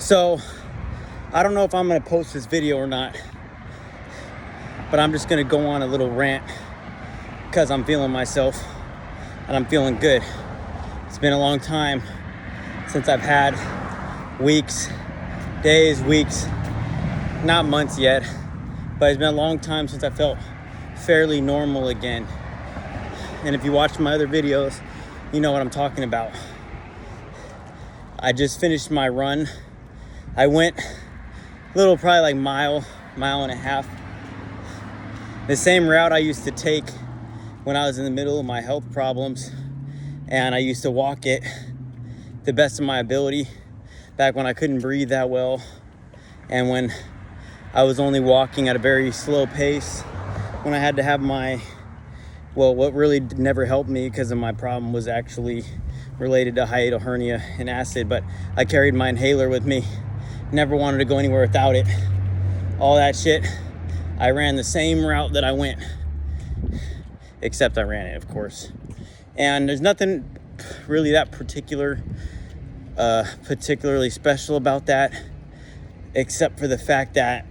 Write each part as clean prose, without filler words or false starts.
So I don't know if I'm gonna post this video or not, but I'm just gonna go on a little rant because I'm feeling myself and I'm feeling good. It's been a long time since I've had days, weeks, not months yet, but it's been a long time since I felt fairly normal again. And if you watch my other videos, you know what I'm talking about. I just finished my run. I went a little, probably like mile and a half. The same route I used to take when I was in the middle of my health problems. And I used to walk it the best of my ability back when I couldn't breathe that well. And when I was only walking at a very slow pace, when I had to have what really never helped me because of my problem was actually related to hiatal hernia and acid, but I carried my inhaler with me. Never wanted to go anywhere without it. All that shit. I ran the same route that I went, except I ran it, of course. And there's nothing really that particularly special about that, except for the fact that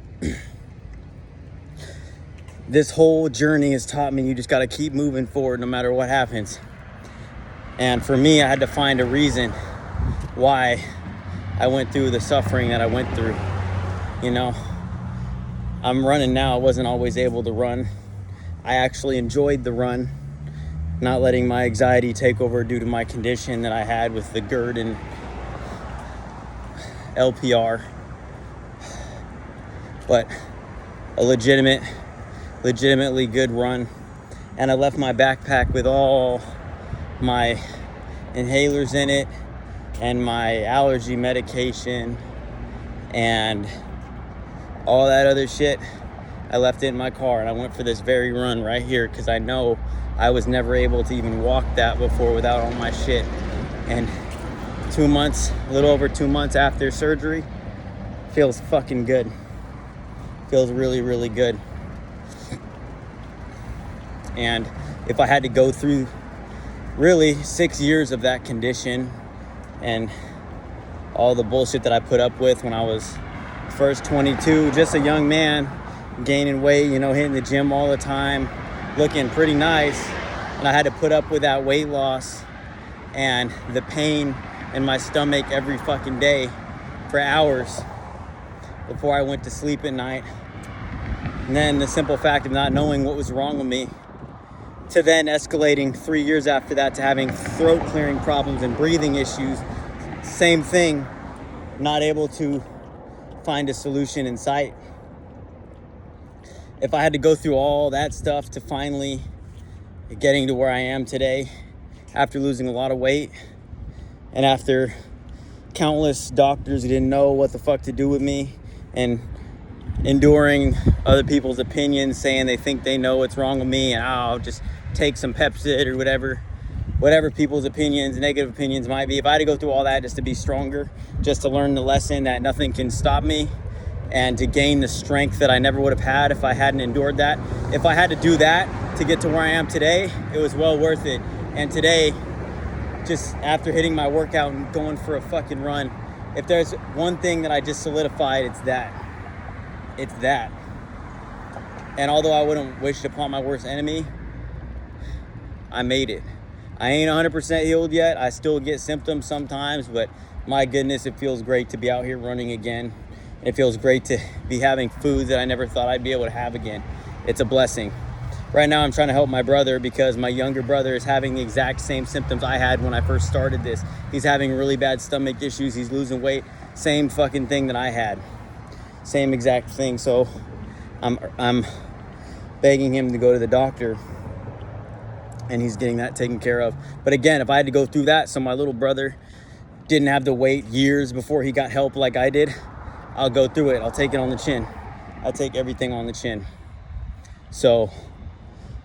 this whole journey has taught me you just got to keep moving forward no matter what happens. And for me, I had to find a reason why I went through the suffering that I went through. You know, I'm running now. I wasn't always able to run. I actually enjoyed the run, not letting my anxiety take over due to my condition that I had with the GERD and LPR. But a legitimately good run. And I left my backpack with all my inhalers in it and my allergy medication and all that other shit. I left it in my car and I went for this very run right here because I know I was never able to even walk that before without all my shit. And a little over 2 months after surgery, feels fucking good. Feels really, really good. And if I had to go through really 6 years of that condition and all the bullshit that I put up with when I was first 22, just a young man, gaining weight, hitting the gym all the time, looking pretty nice, and I had to put up with that weight loss and the pain in my stomach every fucking day for hours before I went to sleep at night. And then the simple fact of not knowing what was wrong with me, to then escalating 3 years after that to having throat clearing problems and breathing issues. Same thing, not able to find a solution in sight. If I had to go through all that stuff to finally getting to where I am today, after losing a lot of weight and after countless doctors who didn't know what the fuck to do with me and enduring other people's opinions saying they think they know what's wrong with me and I'll just take some Pepsid or whatever people's opinions, negative opinions might be. If I had to go through all that just to be stronger, just to learn the lesson that nothing can stop me and to gain the strength that I never would have had if I hadn't endured that. If I had to do that to get to where I am today, it was well worth it. And today, just after hitting my workout and going for a fucking run, if there's one thing that I just solidified, it's that. It's that. And although I wouldn't wish it upon my worst enemy, I made it. I ain't 100% healed yet. I still get symptoms sometimes, but my goodness, it feels great to be out here running again. It feels great to be having food that I never thought I'd be able to have again. It's a blessing. Right now, I'm trying to help my brother because my younger brother is having the exact same symptoms I had when I first started this. He's having really bad stomach issues. He's losing weight. Same fucking thing that I had. Same exact thing. So I'm begging him to go to the doctor, and he's getting that taken care of. But again, if I had to go through that, so my little brother didn't have to wait years before he got help like I did, I'll go through it. I'll take it on the chin. I'll take everything on the chin. So,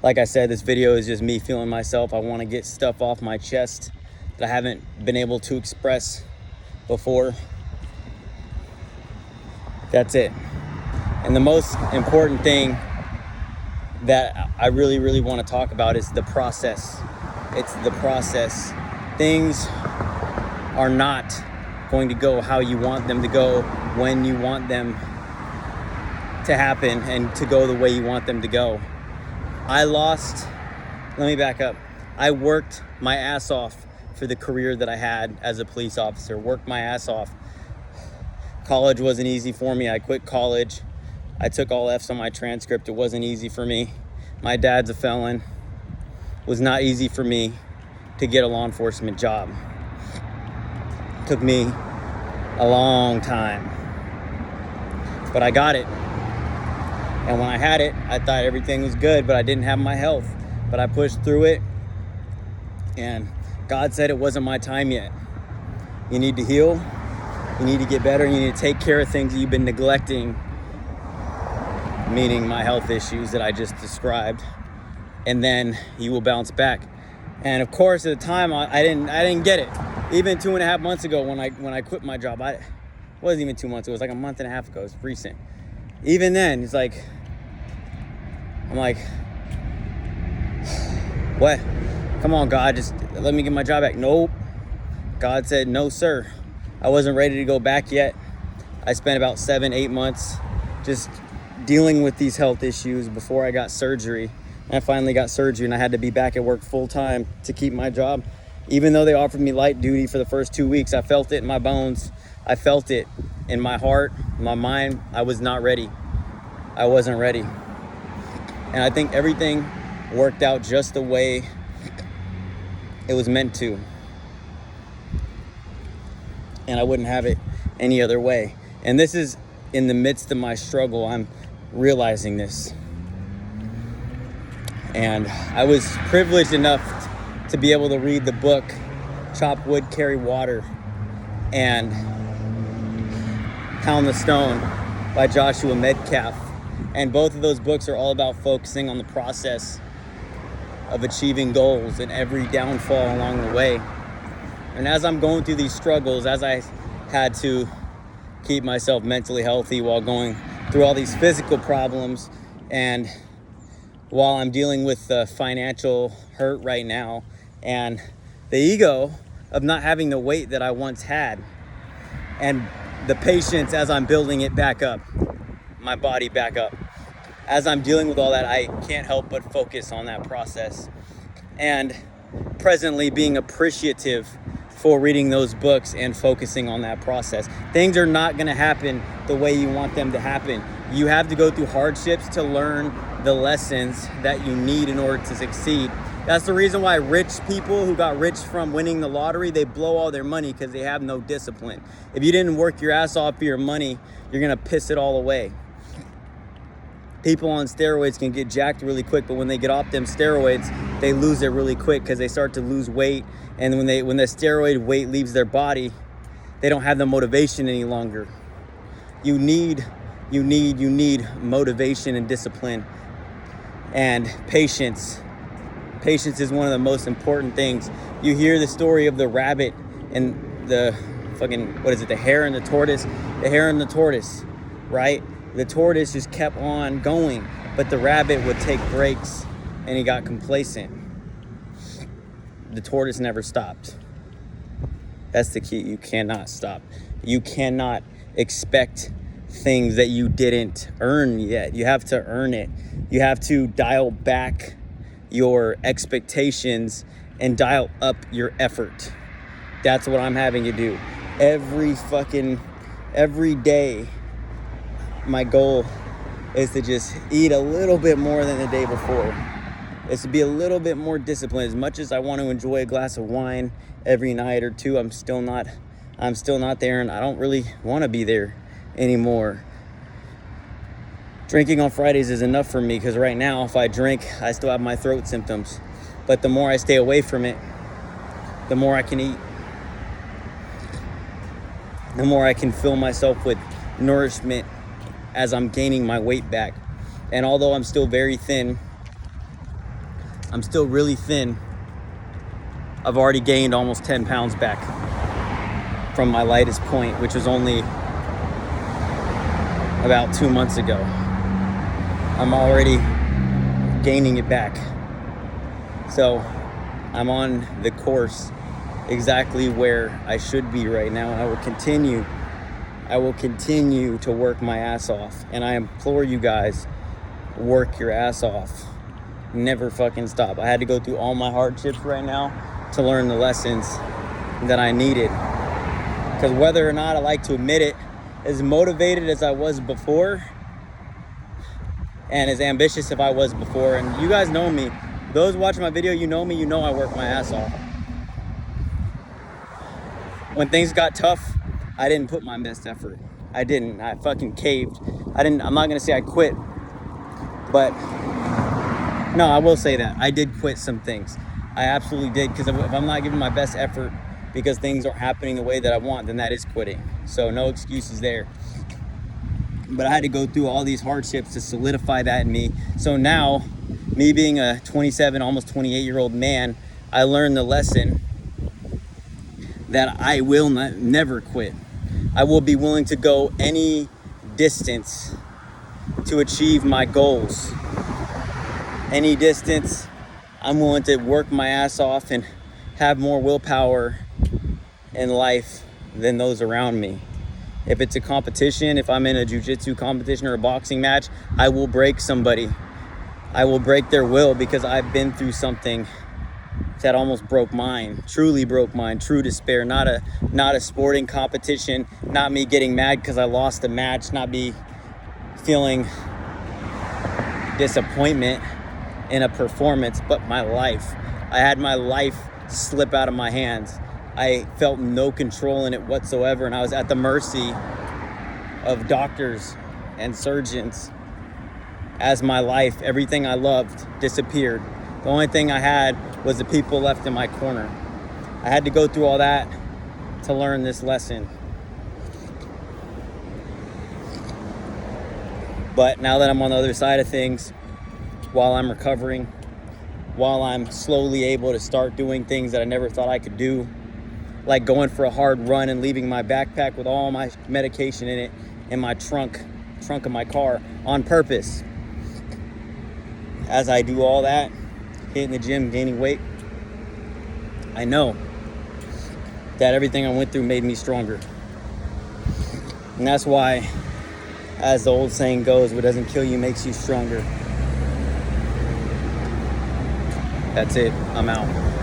like I said, this video is just me feeling myself. I want to get stuff off my chest that I haven't been able to express before. That's it. And the most important thing that I really, really want to talk about is the process. It's the process. Things are not going to go how you want them to go, when you want them to happen, and to go the way you want them to go. Let me back up. I worked my ass off for the career that I had as a police officer, worked my ass off. College wasn't easy for me. I quit college. I took all F's on my transcript. It wasn't easy for me. My dad's a felon. It was not easy for me to get a law enforcement job. It took me a long time, but I got it. And when I had it, I thought everything was good, but I didn't have my health. But I pushed through it, and God said it wasn't my time yet. You need to heal, you need to get better, you need to take care of things that you've been neglecting, meaning my health issues that I just described, and then you will bounce back. And of course, at the time, I didn't get it. Even 2.5 months ago, when I quit my job, it wasn't even 2 months. It was like a month and a half ago. It's recent. Even then, it's like, I'm like, what? Come on, God, just let me get my job back. Nope. God said, no, sir. I wasn't ready to go back yet. I spent about 7-8 months just dealing with these health issues before I got surgery. And I finally got surgery, and I had to be back at work full time to keep my job. Even though they offered me light duty for the first 2 weeks, I felt it in my bones. I felt it in my heart, my mind. I was not ready. I wasn't ready. And I think everything worked out just the way it was meant to. And I wouldn't have it any other way. And this is in the midst of my struggle. I'm realizing this. And I was privileged enough to be able to read the book Chop Wood, Carry Water and Pound the Stone by Joshua Metcalf. And both of those books are all about focusing on the process of achieving goals and every downfall along the way. And as I'm going through these struggles, as I had to keep myself mentally healthy while going through all these physical problems, and while I'm dealing with the financial hurt right now and the ego of not having the weight that I once had, and the patience as I'm building it back up, my body back up. As I'm dealing with all that, I can't help but focus on that process. And presently being appreciative for reading those books and focusing on that process. Things are not going to happen the way you want them to happen. You have to go through hardships to learn the lessons that you need in order to succeed. That's the reason why rich people who got rich from winning the lottery, they blow all their money because they have no discipline. If you didn't work your ass off for your money, you're going to piss it all away. People on steroids can get jacked really quick, but when they get off them steroids, they lose it really quick because they start to lose weight. And when the steroid weight leaves their body, they don't have the motivation any longer. You need motivation and discipline and patience. Patience is one of the most important things. You hear the story of the rabbit and the the hare and the tortoise? The hare and the tortoise, right? The tortoise just kept on going, but the rabbit would take breaks and he got complacent. The tortoise never stopped. That's the key. You cannot stop. You cannot expect things that you didn't earn yet. You have to earn it. You have to dial back your expectations and dial up your effort. That's what I'm having to do. Every day, my goal is to just eat a little bit more than the day before. It's to be a little bit more disciplined. As much as I want to enjoy a glass of wine every night or two, I'm still not there, and I don't really want to be there anymore. Drinking on Fridays is enough for me because right now, if I drink, I still have my throat symptoms. But the more I stay away from it, the more I can eat. The more I can fill myself with nourishment as I'm gaining my weight back. And although I'm still very thin, I'm still really thin. I've already gained almost 10 pounds back from my lightest point, which was only about 2 months ago. I'm already gaining it back. So I'm on the course exactly where I should be right now. And I will continue to work my ass off. And I implore you guys, work your ass off. Never fucking stop. I had to go through all my hardships right now to learn the lessons that I needed. Because whether or not I like to admit it, as motivated as I was before and as ambitious as I was before, and you guys know me, those watching my video, you know me, you know I work my ass off. When things got tough, I didn't put my best effort. I didn't. I fucking caved. I'm not gonna say I quit, but no, I will say that I did quit some things. I absolutely did, because if I'm not giving my best effort because things aren't happening the way that I want, then that is quitting. So no excuses there. But I had to go through all these hardships to solidify that in me. So now, me being a 27, almost 28-year-old man, I learned the lesson that I will never quit. I will be willing to go any distance to achieve my goals. Any distance, I'm willing to work my ass off and have more willpower in life than those around me. If it's a competition, if I'm in a jiu-jitsu competition or a boxing match, I will break somebody. I will break their will, because I've been through something that almost broke mine, truly broke mine, true despair. Not a sporting competition, not me getting mad because I lost a match, not me feeling disappointment in a performance, but my life. I had my life slip out of my hands. I felt no control in it whatsoever, and I was at the mercy of doctors and surgeons as my life, everything I loved, disappeared. The only thing I had was the people left in my corner. I had to go through all that to learn this lesson. But now that I'm on the other side of things, while I'm recovering, while I'm slowly able to start doing things that I never thought I could do, like going for a hard run and leaving my backpack with all my medication in it in my trunk of my car on purpose. As I do all that, hitting the gym, gaining weight, I know that everything I went through made me stronger. And that's why, as the old saying goes, what doesn't kill you makes you stronger. That's it. I'm out.